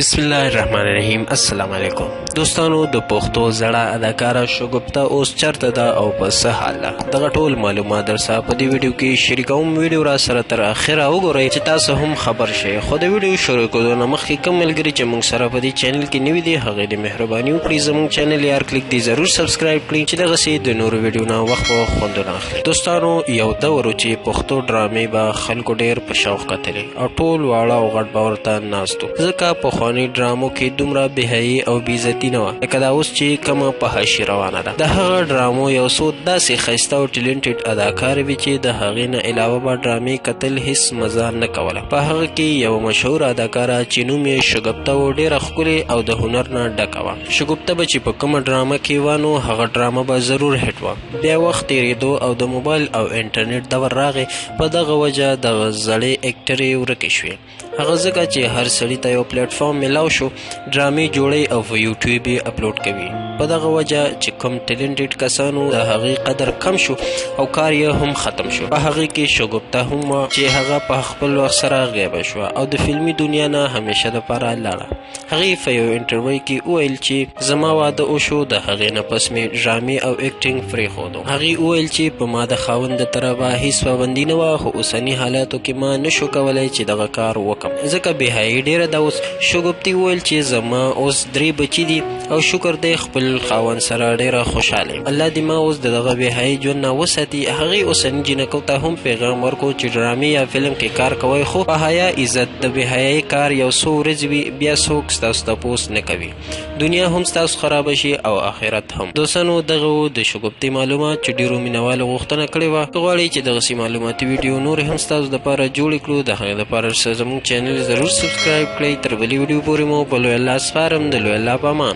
बिस्मिल्लाहिर्रहमानिर्रहीम। अस्सलाम वालेकुम दोस्तانو। د پښتو زړه اداکاره شګفتہ اوس چرته ده او په څه حال ده، دغه ټول معلومات درسره په دې ویډیو کې شریکوم. ویډیو را سره تر اخره وګورئ چې تاسو هم خبر شئ. خو د ویډیو شروع کولو نه مخکې کوم ملګري چې موږ سره په دې چینل کې نوي دي هغه د مهرباني وکړئ زموږ چینل یار کلیک دی ضرور سبسکرایب کړئ چې دغسې د نورو ویډیو نه وخت په وخت خوندونه اخلئ. دوستانو یو دور و چې پښتو ډرامې به خلکو ډېر په شوق کتلې او ټول واړه او غټ به ورته ناست وو، ځکه پخواني ډرامو کې دومره بېحیایي او بېعزتي نه وه لکه دا اوس چې کومه په حاشي روانه ده. د هغه ډرامو یو څو داسې ښایسته او ټیلنټډ اداکارې وې چې د هغې نه علاوه به ډرامې کتل هېڅ مزه نه کوله. په هغه کې یوه مشهوره اداکاره چې نوم یې شګفتہ و ډېره ښکلې او د هنر نه ډکه وه. شګفتہ به چې په کومه ډرامه کې وه نو هغه ډرامه به ضرور هټ وه. بیا وخت تېرېدو او د موبایل او انټرنیټ دور راغی، په دغه وجه دغه زړې اکټرې ورکې شوې. هغه ځکه چې هر سړي ته یو پلیټفارم میلاو شو، ډرامې جوړوي او په یوټیوب یې اپلوډ کوي. په دغه وجه چې کوم ټیلنټډ کسانو د هغې قدر کم شو او کار یې هم ختم شو. په هغې کې شګفتہ هم وه چې هغه په خپل وخت سره غیبه شوه او د فلمي دنیا نه همیشه دپاره لاړه. هغې په یو انټرویو کې وویل چې زما واده وشو، د هغې نه پس مې ډرامې او اکټینګ پرېښودو. هغې وویل چې په ما د خاوند د طرفه هېڅ پابندي نه وه، خو اوسني حالاتو کې ما نشو کولی چې دغه کار وکړم ځکه بېحیایي ډېره ده اوس. شګفتې وویل چې زما اوس 3 بچي دي او شکر دی خپل خاوند سره ډېره خوشحاله یم. الله دې ما اوس د دغه بېحیایي ژوند نه وساتي. هغې اوسني جینکو ته هم پیغام ورکړو چې ډرامې یا فلم کې کار کوئ خو په حیا عزت. د بېحیایي کار یو څو ورځې وي بیا څوک ستاسو تپوس نه کوي، دنیا هم ستاسو خرابه شي او آخرت هم. دوستانو دغه و د شګفتې معلومات چې ډېرو مینوالو غوښتنه کړې وه. که غواړئ چې دغسې معلوماتي ویډیو نورې هم ستاسو دپاره جوړې کړو د هغې دپاره زموږ چینل ضرور سبسکرایب کړئ. تر بلې ویډیو پورې مو په لوی الله سپارم. د لوی الله په امان.